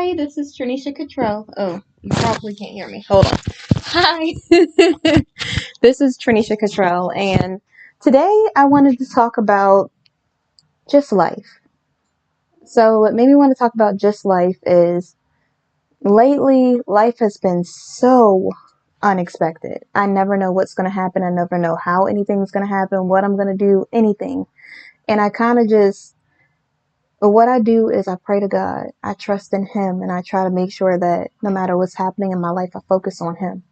Hi, this is Trinesha Cottrell. Oh, you probably can't hear me. Hold on. Hi, this is Trinesha Cottrell, and today I wanted to talk about just life. So, what made me want to talk about just life is lately, life has been so unexpected. I never know what's going to happen. I never know how anything's going to happen, what I'm going to do, anything. And I kind of just But what I do is I pray to God. I trust in Him, and I try to make sure that no matter what's happening in my life, I focus on Him.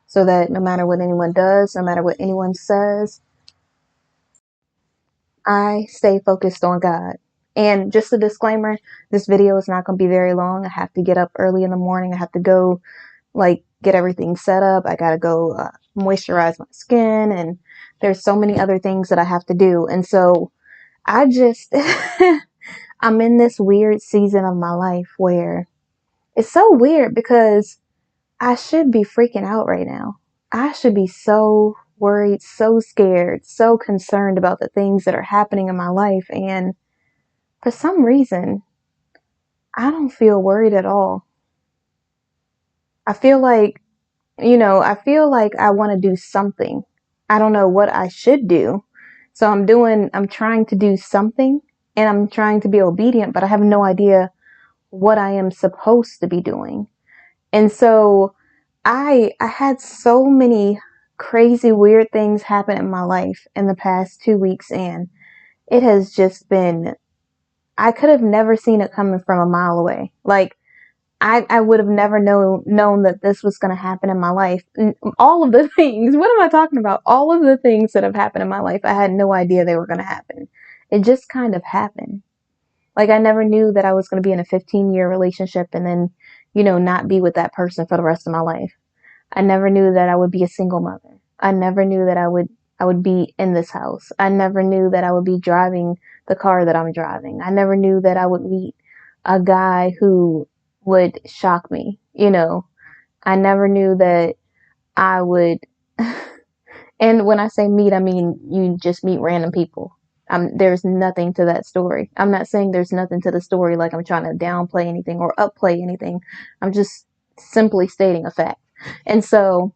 So that no matter what anyone does, no matter what anyone says, I stay focused on God. And just a disclaimer, this video is not going to be very long. I have to get up early in the morning. I have to go get everything set up. I got to go moisturize my skin, and there's so many other things that I have to do. And so I just I'm in this weird season of my life where it's so weird because I should be freaking out right now. I should be so worried, so scared, so concerned about the things that are happening in my life. And for some reason, I don't feel worried at all. I feel like, I feel like I want to do something. I don't know what I should do. So I'm trying to do something, and I'm trying to be obedient, but I have no idea what I am supposed to be doing. And so I had so many crazy weird things happen in my life in the past 2 weeks, and it has just been, I could have never seen it coming from a mile away. I would have never known that this was going to happen in my life. All of the things, what am I talking about? All of the things that have happened in my life, I had no idea they were going to happen. It just kind of happened. I never knew that I was going to be in a 15-year relationship and then, not be with that person for the rest of my life. I never knew that I would be a single mother. I never knew that I would be in this house. I never knew that I would be driving the car that I'm driving. I never knew that I would meet a guy who would shock me. I never knew that I would, and when I say meet, I mean you just meet random people. There's nothing to that story. I'm not saying there's nothing to the story, like I'm trying to downplay anything or upplay anything. I'm just simply stating a fact. And so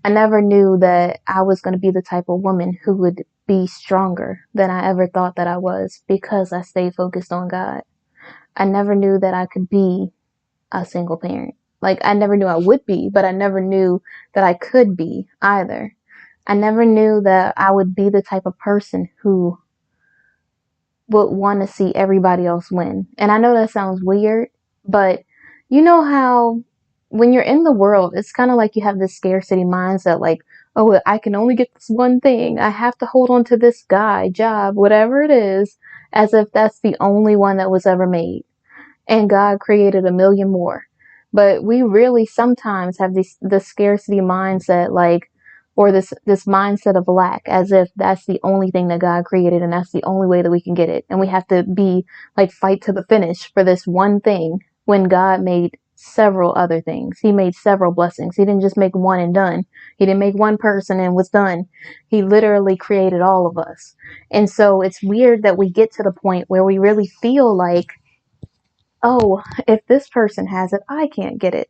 I never knew that I was going to be the type of woman who would be stronger than I ever thought that I was because I stayed focused on God. I never knew that I could be a single parent. I never knew I would be, but I never knew that I could be either. I never knew that I would be the type of person who would want to see everybody else win. And I know that sounds weird, but you know how when you're in the world, it's kind of like you have this scarcity mindset, oh, I can only get this one thing. I have to hold on to this guy, job, whatever it is, as if that's the only one that was ever made. And God created a million more. But we really sometimes have this scarcity mindset, or this mindset of lack, as if that's the only thing that God created and that's the only way that we can get it. And we have to be fight to the finish for this one thing when God made several other things. He made several blessings. He didn't just make one and done. He didn't make one person and was done. He literally created all of us. And so it's weird that we get to the point where we really feel like, oh, if this person has it, I can't get it.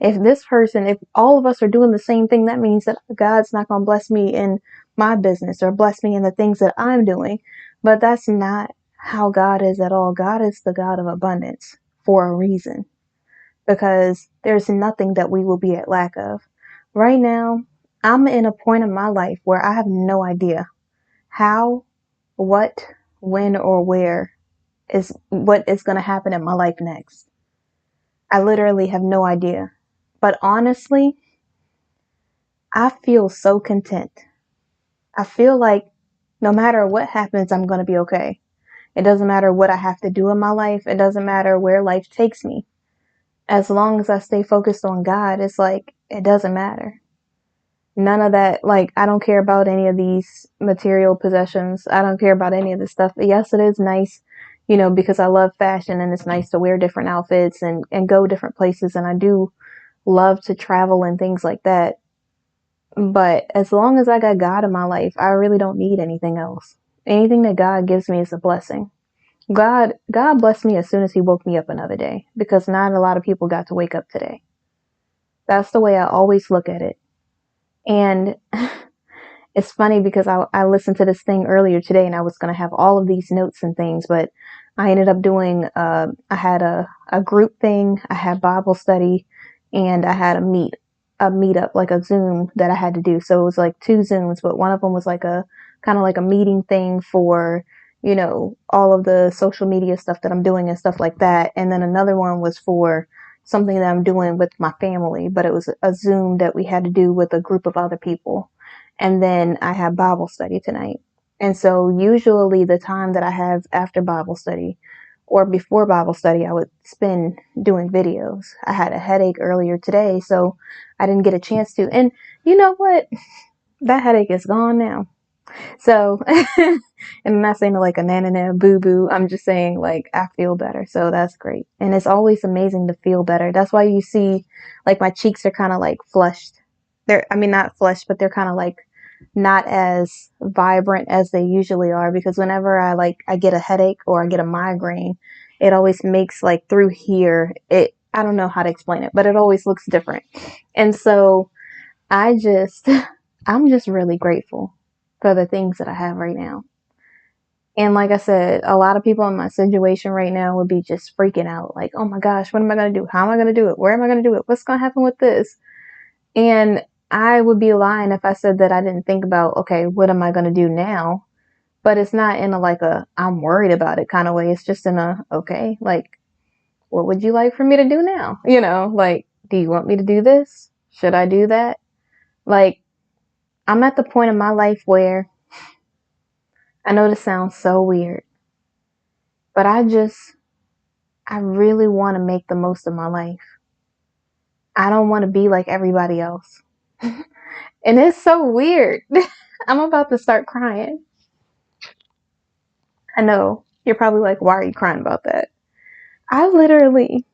If all of us are doing the same thing, that means that God's not going to bless me in my business or bless me in the things that I'm doing. But that's not how God is at all. God is the God of abundance for a reason, because there's nothing that we will be at lack of. Right now, I'm in a point in my life where I have no idea how, what, when, or where is what is going to happen in my life next. I literally have no idea. But honestly, I feel so content. I feel like no matter what happens, I'm going to be okay. It doesn't matter what I have to do in my life. It doesn't matter where life takes me. As long as I stay focused on God, it's it doesn't matter. None of that, I don't care about any of these material possessions. I don't care about any of this stuff. Yes, it is nice, because I love fashion and it's nice to wear different outfits and go different places. And I do love to travel and things like that. But as long as I got God in my life, I really don't need anything else. Anything that God gives me is a blessing. God blessed me as soon as he woke me up another day, because not a lot of people got to wake up today. That's the way I always look at it. And it's funny because I listened to this thing earlier today, and I was going to have all of these notes and things, but I ended up doing, I had a group thing, I had Bible study, and I had a meetup, like a Zoom that I had to do. So it was like two Zooms, but one of them was like a kind of like a meeting thing for, all of the social media stuff that I'm doing and stuff like that. And then another one was for something that I'm doing with my family, but it was a Zoom that we had to do with a group of other people. And then I have Bible study tonight. And so usually the time that I have after Bible study or before Bible study, I would spend doing videos. I had a headache earlier today, so I didn't get a chance to. And you know what? That headache is gone now. So, and I'm not saying like a na boo boo. I'm just saying like I feel better. So that's great. And it's always amazing to feel better. That's why you see like my cheeks are kind of like flushed. I mean, not flushed, but they're kind of like not as vibrant as they usually are, because whenever I get a headache or I get a migraine, it always makes like through here, I don't know how to explain it, but it always looks different. And so I just, I'm just really grateful for the things that I have right now. And like I said, a lot of people in my situation right now would be just freaking out. Like, oh my gosh, what am I going to do? How am I going to do it? Where am I going to do it? What's going to happen with this? And I would be lying if I said that I didn't think about, okay, what am I going to do now? But it's not in a like a I'm worried about it kind of way. It's just in a, okay, like, what would you like for me to do now? Like, do you want me to do this? Should I do that? Like, I'm at the point in my life where I know this sounds so weird, but I really want to make the most of my life. I don't want to be like everybody else. And it's so weird. I'm about to start crying. I know. You're probably like, why are you crying about that? I literally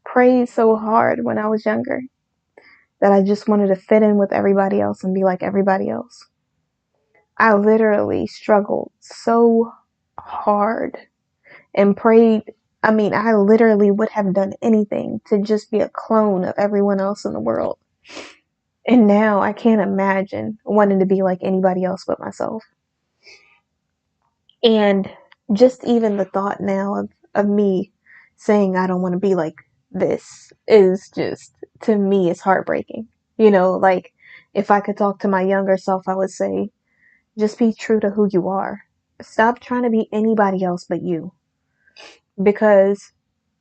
prayed so hard when I was younger that I just wanted to fit in with everybody else and be like everybody else. I literally struggled so hard and prayed. I mean, I literally would have done anything to just be a clone of everyone else in the world. And now I can't imagine wanting to be like anybody else but myself. And just even the thought now of me saying I don't want to be like this is just, to me, it's heartbreaking. Like if I could talk to my younger self, I would say, just be true to who you are. Stop trying to be anybody else but you. Because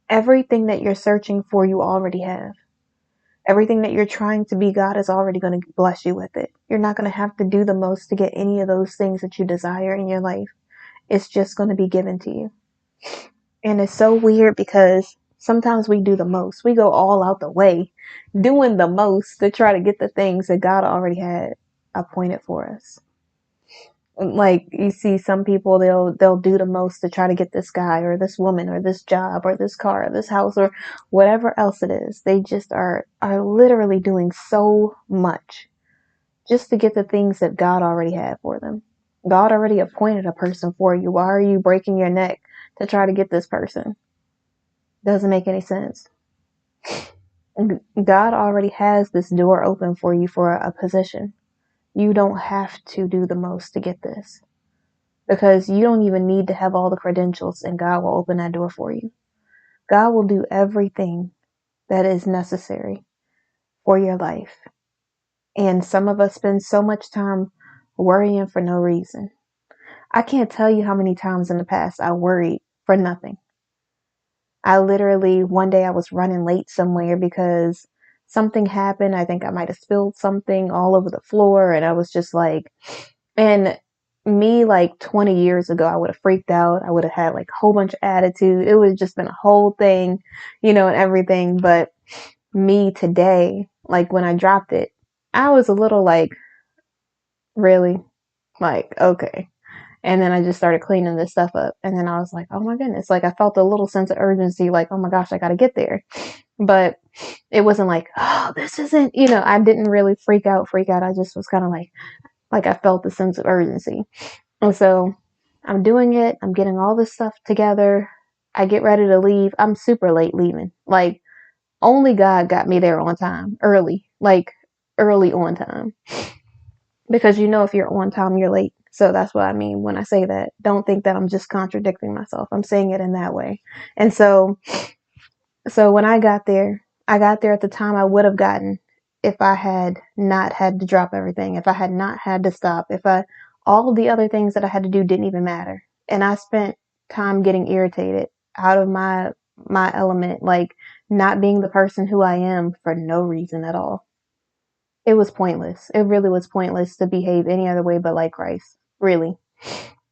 everything that you're searching for, you already have. Everything that you're trying to be, God is already going to bless you with it. You're not going to have to do the most to get any of those things that you desire in your life. It's just going to be given to you. And it's so weird because sometimes we do the most. We go all out the way, doing the most to try to get the things that God already had appointed for us. Like you see some people, they'll do the most to try to get this guy or this woman or this job or this car or this house or whatever else it is. They just are literally doing so much just to get the things that God already had for them. God already appointed a person for you. Why are you breaking your neck to try to get this person? Doesn't make any sense. God already has this door open for you for a position. You don't have to do the most to get this, because you don't even need to have all the credentials, and God will open that door for you. God will do everything that is necessary for your life. And some of us spend so much time worrying for no reason. I can't tell you how many times in the past I worried for nothing. I literally, one day I was running late somewhere because something happened. I think I might have spilled something all over the floor. And I was just like, and me like 20 years ago, I would have freaked out. I would have had like a whole bunch of attitude. It would have just been a whole thing, and everything. But me today, like when I dropped it, I was a little like, really? Like, okay. And then I just started cleaning this stuff up. And then I was like, oh my goodness. Like I felt a little sense of urgency, like, oh my gosh, I got to get there. But it wasn't like, oh, this isn't, I didn't really freak out. I just was kind of like I felt the sense of urgency. And so I'm doing it. I'm getting all this stuff together. I get ready to leave. I'm super late leaving. Like, only God got me there on time, early, like early on time. Because if you're on time, you're late. So that's what I mean when I say that. Don't think that I'm just contradicting myself. I'm saying it in that way. And so when I got there at the time I would have gotten if I had not had to drop everything, if I had not had to stop, all of the other things that I had to do didn't even matter. And I spent time getting irritated, out of my element, like not being the person who I am for no reason at all. It was pointless. It really was pointless to behave any other way but like Christ, really.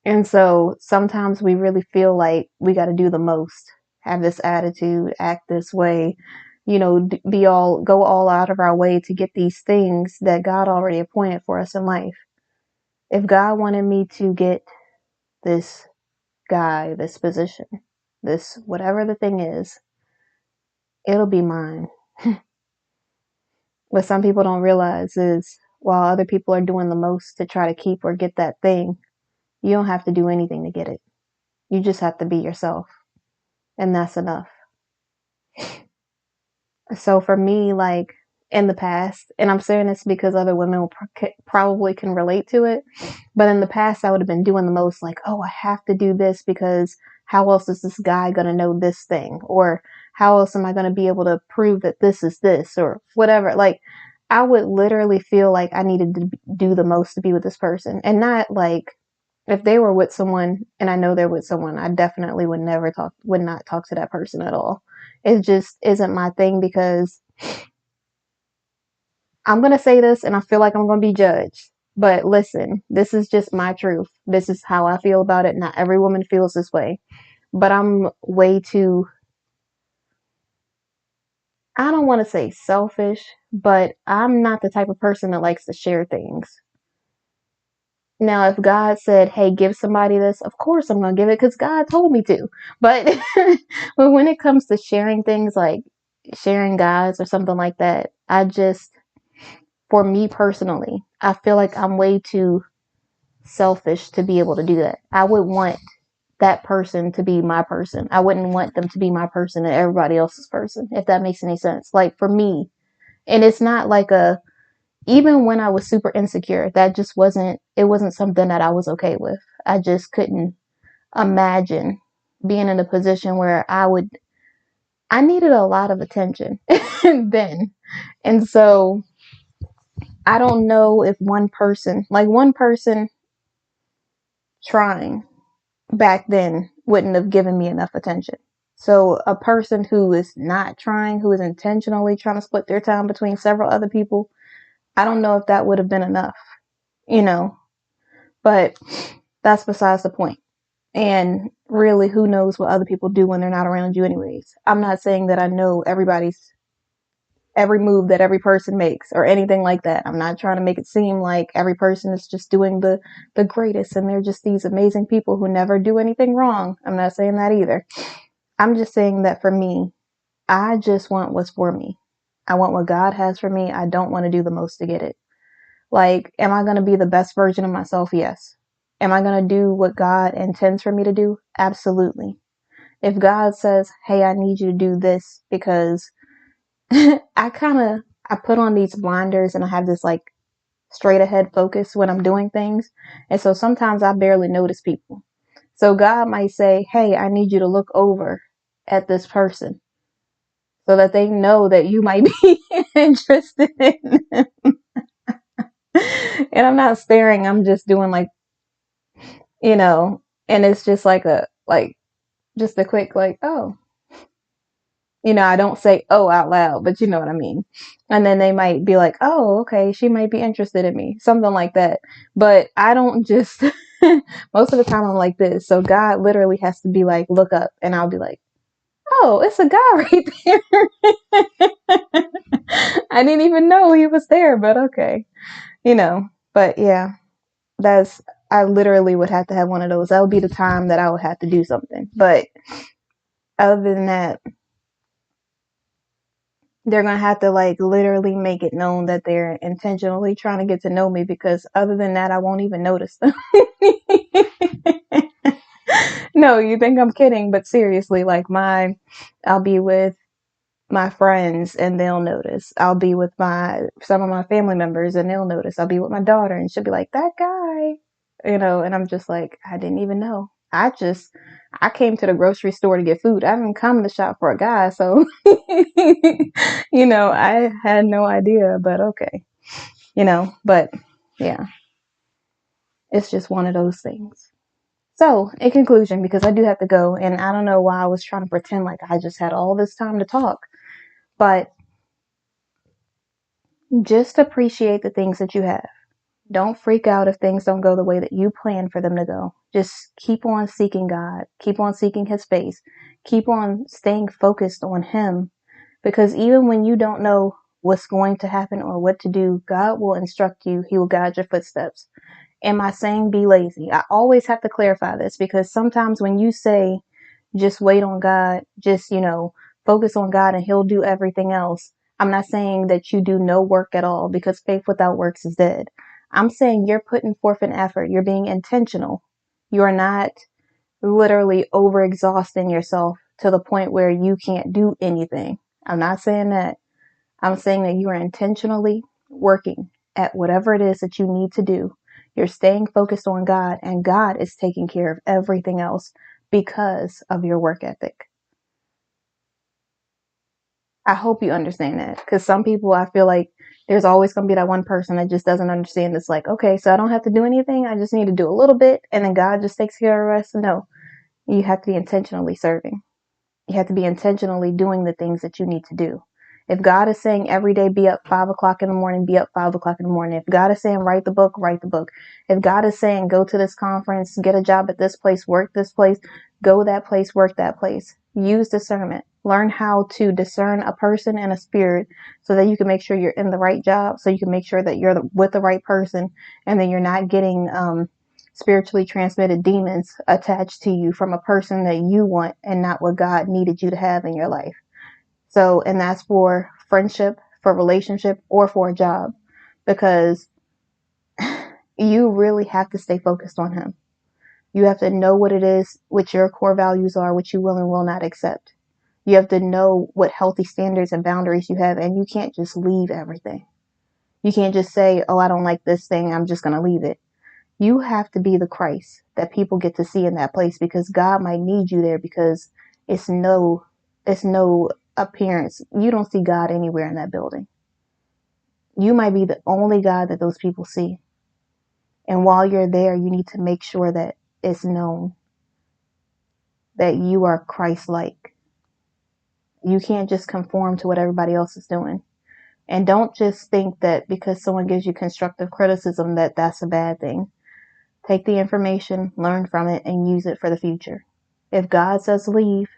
And so sometimes we really feel like we got to do the most, have this attitude, act this way, go all out of our way to get these things that God already appointed for us in life. If God wanted me to get this guy, this position, this whatever the thing is, it'll be mine. What some people don't realize is while other people are doing the most to try to keep or get that thing, you don't have to do anything to get it. You just have to be yourself. And that's enough. So for me, like in the past, and I'm saying this because other women will probably can relate to it, but in the past I would have been doing the most, like, oh, I have to do this because how else is this guy going to know this thing? Or how else am I going to be able to prove that this is this or whatever? Like, I would literally feel like I needed to do the most to be with this person, and not like if they were with someone and I know they're with someone, I definitely would not talk to that person at all. It just isn't my thing, because I'm going to say this and I feel like I'm going to be judged. But listen, this is just my truth. This is how I feel about it. Not every woman feels this way. But I'm way too, I don't want to say selfish, but I'm not the type of person that likes to share things. Now, if God said, hey, give somebody this, of course I'm going to give it because God told me to. But, but when it comes to sharing things like sharing guides or something like that, for me personally, I feel like I'm way too selfish to be able to do that. I would want that person to be my person. I wouldn't want them to be my person and everybody else's person, if that makes any sense. Like for me, and it's not like even when I was super insecure, it wasn't something that I was okay with. I just couldn't imagine being in a position where I needed a lot of attention then. And so I don't know if one person trying back then wouldn't have given me enough attention. So a person who is not trying, who is intentionally trying to split their time between several other people, I don't know if that would have been enough, but that's besides the point. And really, who knows what other people do when they're not around you anyways. I'm not saying that I know every move that every person makes or anything like that. I'm not trying to make it seem like every person is just doing the greatest and they're just these amazing people who never do anything wrong. I'm not saying that either. I'm just saying that for me, I just want what's for me. I want what God has for me. I don't want to do the most to get it. Like, am I going to be the best version of myself? Yes. Am I going to do what God intends for me to do? Absolutely. If God says, hey, I need you to do this because I put on these blinders and I have this like straight ahead focus when I'm doing things. And so sometimes I barely notice people. So God might say, hey, I need you to look over at this person so that they know that you might be interested in them. And I'm not staring. I'm just doing like, and it's just just a quick, like, oh, I don't say, oh, out loud, but you know what I mean? And then they might be like, oh, okay, she might be interested in me, something like that. But I don't just, most of the time I'm like this. So God literally has to be like, look up. And I'll be like, oh, it's a guy right there. I didn't even know he was there, but okay, but yeah, I literally would have to have one of those. That would be the time that I would have to do something. But other than that, they're going to have to like literally make it known that they're intentionally trying to get to know me, because other than that, I won't even notice them. No, you think I'm kidding, but seriously, like I'll be with my friends and they'll notice. I'll be with some of my family members and they'll notice. I'll be with my daughter and she'll be like, that guy, and I'm just like, I didn't even know. I came to the grocery store to get food. I didn't come to shop for a guy. So, I had no idea, but okay, but yeah, it's just one of those things. So, in conclusion, because I do have to go, and I don't know why I was trying to pretend like I just had all this time to talk, but just appreciate the things that you have. Don't freak out if things don't go the way that you plan for them to go. Just keep on seeking God, keep on seeking His face, keep on staying focused on Him, because even when you don't know what's going to happen or what to do, God will instruct you, He will guide your footsteps. Am I saying be lazy? I always have to clarify this because sometimes when you say just wait on God, just, focus on God and He'll do everything else. I'm not saying that you do no work at all because faith without works is dead. I'm saying you're putting forth an effort. You're being intentional. You're not literally overexhausting yourself to the point where you can't do anything. I'm not saying that. I'm saying that you are intentionally working at whatever it is that you need to do. You're staying focused on God, and God is taking care of everything else because of your work ethic. I hope you understand that because some people, I feel like there's always going to be that one person that just doesn't understand. It's like, okay, so I don't have to do anything. I just need to do a little bit, and then God just takes care of the rest. No, you have to be intentionally serving. You have to be intentionally doing the things that you need to do. If God is saying every day be up 5 o'clock in the morning, be up 5 o'clock in the morning. If God is saying write the book, write the book. If God is saying go to this conference, get a job at this place, work this place, go that place, work that place. Use discernment. Learn how to discern a person and a spirit so that you can make sure you're in the right job, so you can make sure that you're with the right person, and then you're not getting spiritually transmitted demons attached to you from a person that you want and not what God needed you to have in your life. So, and that's for friendship, for relationship, or for a job, because you really have to stay focused on Him. You have to know what it is, what your core values are, what you will and will not accept. You have to know what healthy standards and boundaries you have, and you can't just leave everything. You can't just say, oh, I don't like this thing, I'm just going to leave it. You have to be the Christ that people get to see in that place, because God might need you there, because it's no appearance. You don't see God anywhere in that building. You might be the only God that those people see. And while you're there, you need to make sure that it's known that you are Christ-like. You can't just conform to what everybody else is doing. And don't just think that because someone gives you constructive criticism that that's a bad thing. Take the information, learn from it, and use it for the future. If God says leave,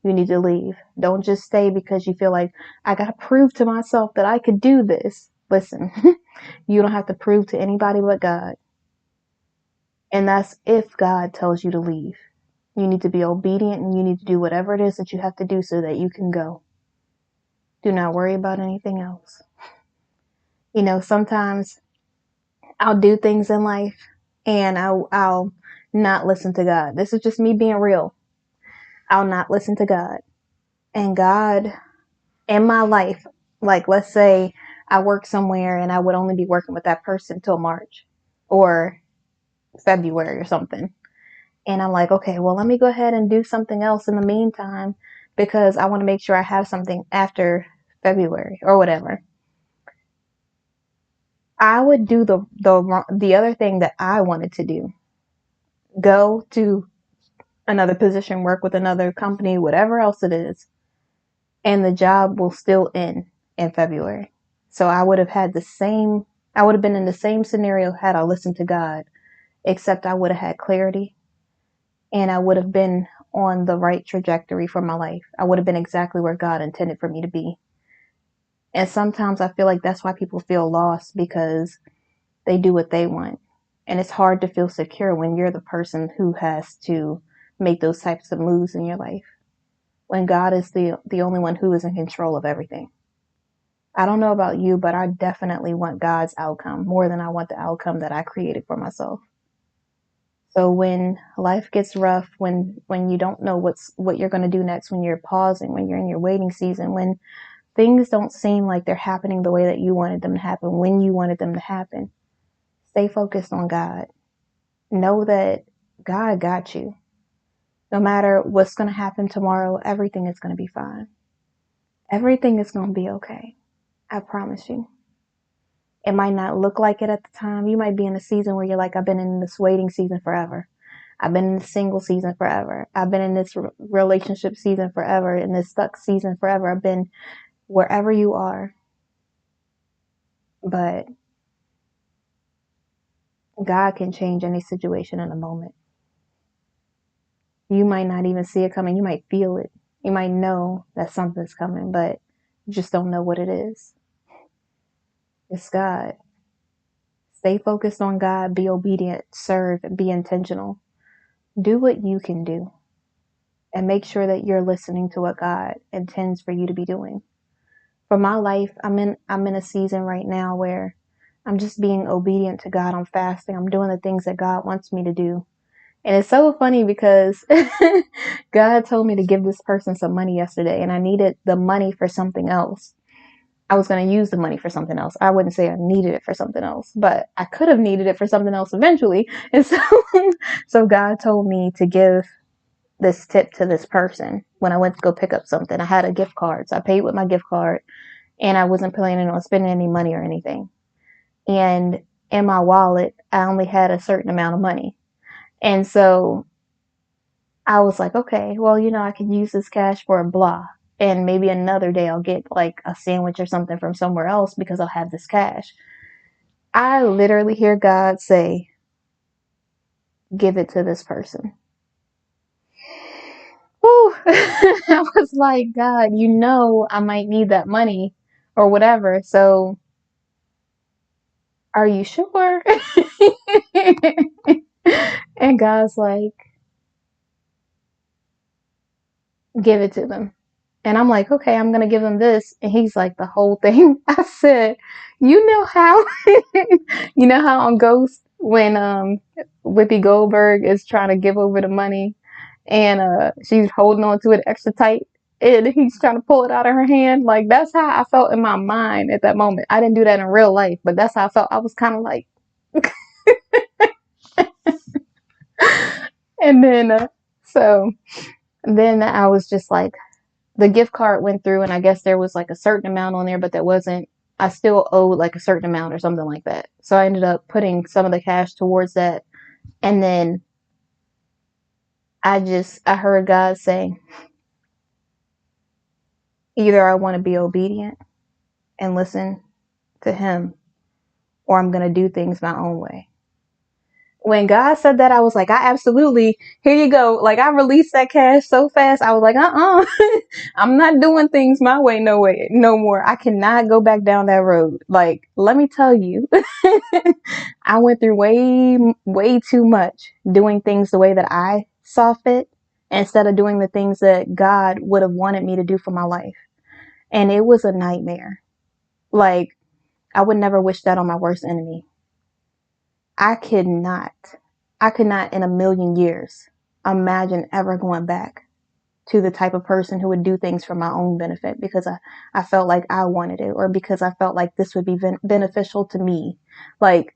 you need to leave. Don't just stay because you feel like, I got to prove to myself that I could do this. Listen, you don't have to prove to anybody but God. And that's if God tells you to leave. You need to be obedient and you need to do whatever it is that you have to do so that you can go. Do not worry about anything else. Sometimes I'll do things in life and I'll not listen to God. This is just me being real. I'll not listen to God. And God in my life, like let's say I work somewhere and I would only be working with that person till March or February or something. And I'm like, okay, well, let me go ahead and do something else in the meantime because I want to make sure I have something after February or whatever. I would do the other thing that I wanted to do. Go to another position, work with another company, whatever else it is, and the job will still end in February. So I would have been in the same scenario had I listened to God, except I would have had clarity and I would have been on the right trajectory for my life. I would have been exactly where God intended for me to be. And sometimes I feel like that's why people feel lost, because they do what they want. And it's hard to feel secure when you're the person who has to make those types of moves in your life, when God is the only one who is in control of everything. I don't know about you, but I definitely want God's outcome more than I want the outcome that I created for myself. So when life gets rough, when you don't know what you're going to do next, when you're pausing, when you're in your waiting season, when things don't seem like they're happening the way that you wanted them to happen, when you wanted them to happen, stay focused on God. Know that God got you. No matter what's going to happen tomorrow, everything is going to be fine. Everything is going to be okay. I promise you. It might not look like it at the time. You might be in a season where you're like, I've been in this waiting season forever. I've been in the single season forever. I've been in this relationship season forever, in this stuck season forever. I've been wherever you are. But God can change any situation in a moment. You might not even see it coming. You might feel it. You might know that something's coming, but you just don't know what it is. It's God. Stay focused on God. Be obedient. Serve. Be intentional. Do what you can do. And make sure that you're listening to what God intends for you to be doing. For my life, I'm in a season right now where I'm just being obedient to God. I'm fasting. I'm doing the things that God wants me to do. And it's so funny because God told me to give this person some money yesterday, and I needed the money for something else. I was going to use the money for something else. I wouldn't say I needed it for something else, but I could have needed it for something else eventually. And so God told me to give this tip to this person when I went to go pick up something. I had a gift card, so I paid with my gift card, and I wasn't planning on spending any money or anything. And in my wallet, I only had a certain amount of money. And so I was like, okay, well, I can use this cash for a blah. And maybe another day I'll get like a sandwich or something from somewhere else because I'll have this cash. I literally hear God say, give it to this person. Whew. I was like, God, I might need that money or whatever. So are you sure? And God's like, give it to them. And I'm like, okay, I'm going to give them this. And he's like, the whole thing. I said, you know how, on Ghost when, Whoopi Goldberg is trying to give over the money and, she's holding on to it extra tight and he's trying to pull it out of her hand. Like, that's how I felt in my mind at that moment. I didn't do that in real life, but that's how I felt. I was kind of like, and then, so then I was just like, the gift card went through and I guess there was like a certain amount on there, but that wasn't, I still owed like a certain amount or something like that. So I ended up putting some of the cash towards that. And then I heard God say, either I want to be obedient and listen to him, or I'm going to do things my own way. When God said that, I was like, I absolutely, here you go. Like, I released that cash so fast. I was like, I'm not doing things my way, no more. I cannot go back down that road. Like, let me tell you, I went through way, way too much doing things the way that I saw fit instead of doing the things that God would have wanted me to do for my life. And it was a nightmare. Like, I would never wish that on my worst enemy. I could not in a million years imagine ever going back to the type of person who would do things for my own benefit because I felt like I wanted it or because I felt like this would be beneficial to me. Like,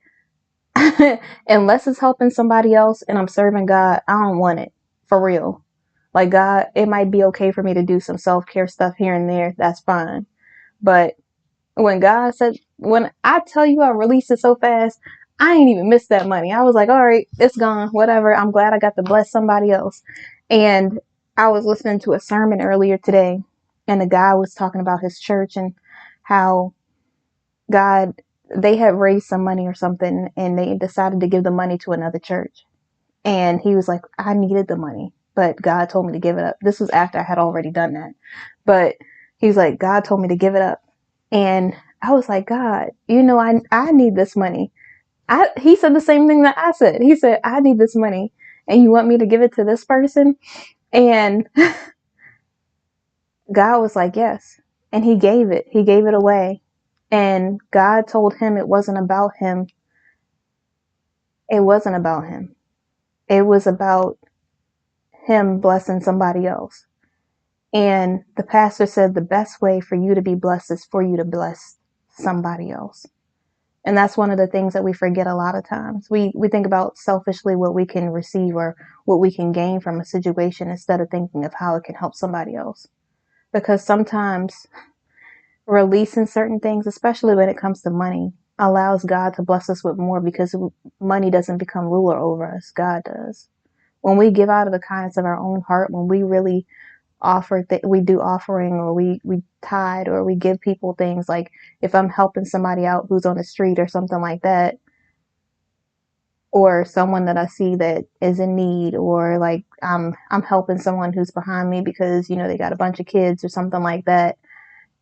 unless it's helping somebody else and I'm serving God, I don't want it for real. Like, God, it might be okay for me to do some self-care stuff here and there. That's fine. But when I tell you I released it so fast, I ain't even missed that money. I was like, all right, it's gone, whatever. I'm glad I got to bless somebody else. And I was listening to a sermon earlier today, and the guy was talking about his church and how they had raised some money or something, and they decided to give the money to another church. And he was like, I needed the money, but God told me to give it up. This was after I had already done that. But he was like, God told me to give it up. And I was like, God, I need this money. He said the same thing that I said. He said, I need this money and you want me to give it to this person? And God was like, yes. And he gave it away. And God told him it wasn't about him. It wasn't about him. It was about him blessing somebody else. And the pastor said the best way for you to be blessed is for you to bless somebody else. And that's one of the things that we forget a lot of times. We think about selfishly what we can receive or what we can gain from a situation instead of thinking of how it can help somebody else. Because sometimes releasing certain things, especially when it comes to money, allows God to bless us with more because money doesn't become ruler over us. God does. When we give out of the kindness of our own heart, when we really we do offering, or we tithe, or we give people things, like if I'm helping somebody out who's on the street or something like that, or someone that I see that is in need, or like I'm helping someone who's behind me because they got a bunch of kids or something like that.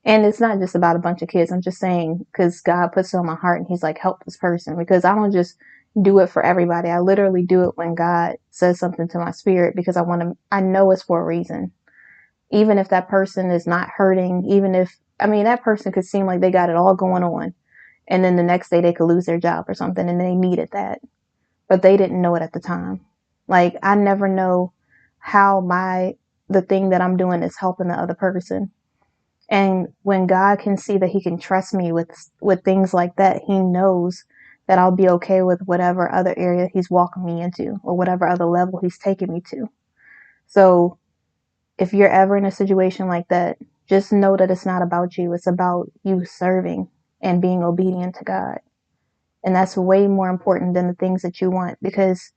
And it's not just about a bunch of kids. I'm just saying, because God puts it on my heart and he's like, help this person, because I don't just do it for everybody. I literally do it when God says something to my spirit, because I know it's for a reason. Even if that person is not hurting, even if, that person could seem like they got it all going on, and then the next day they could lose their job or something, and they needed that, but they didn't know it at the time. Like, I never know how the thing that I'm doing is helping the other person. And when God can see that he can trust me with things like that, he knows that I'll be okay with whatever other area he's walking me into, or whatever other level he's taking me to. So if you're ever in a situation like that, just know that it's not about you. It's about you serving and being obedient to God. And that's way more important than the things that you want, because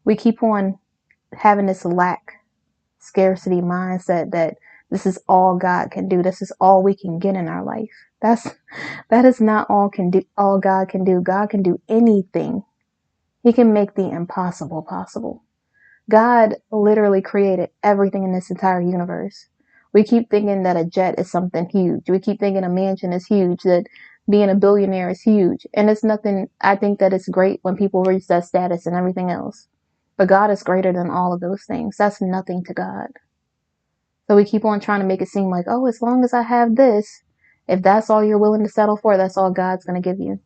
we keep on having this scarcity mindset that this is all God can do. This is all we can get in our life. That is not all God can do. God can do anything. He can make the impossible possible. God literally created everything in this entire universe. We keep thinking that a jet is something huge. We keep thinking a mansion is huge, that being a billionaire is huge. And it's nothing. I think that it's great when people reach that status and everything else. But God is greater than all of those things. That's nothing to God. So we keep on trying to make it seem like, oh, as long as I have this, if that's all you're willing to settle for, that's all God's going to give you.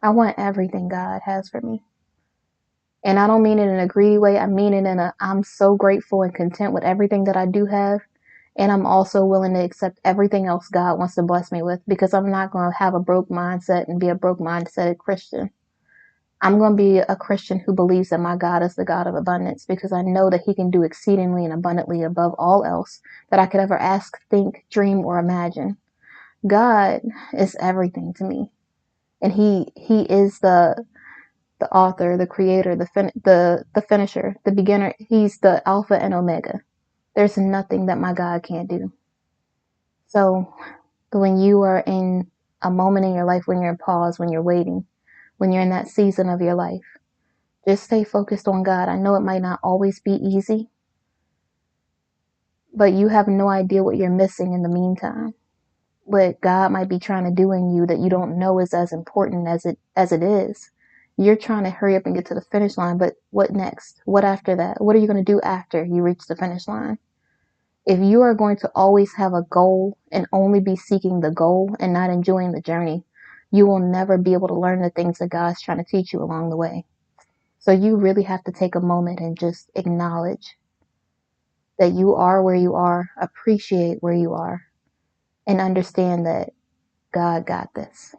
I want everything God has for me. And I don't mean it in a greedy way. I mean it in I'm so grateful and content with everything that I do have. And I'm also willing to accept everything else God wants to bless me with, because I'm not going to have a broke mindset and be a broke mindset Christian. I'm going to be a Christian who believes that my God is the God of abundance, because I know that he can do exceedingly and abundantly above all else that I could ever ask, think, dream, or imagine. God is everything to me. And he is the author, the creator, the finisher, the beginner. He's the Alpha and Omega. There's nothing that my God can't do. So when you are in a moment in your life, when you're in pause, when you're waiting, when you're in that season of your life, just stay focused on God. I know it might not always be easy, but you have no idea what you're missing in the meantime. What God might be trying to do in you that you don't know is as important as it is. You're trying to hurry up and get to the finish line, but what next? What after that? What are you going to do after you reach the finish line? If you are going to always have a goal and only be seeking the goal and not enjoying the journey, you will never be able to learn the things that God's trying to teach you along the way. So you really have to take a moment and just acknowledge that you are where you are, appreciate where you are, and understand that God got this.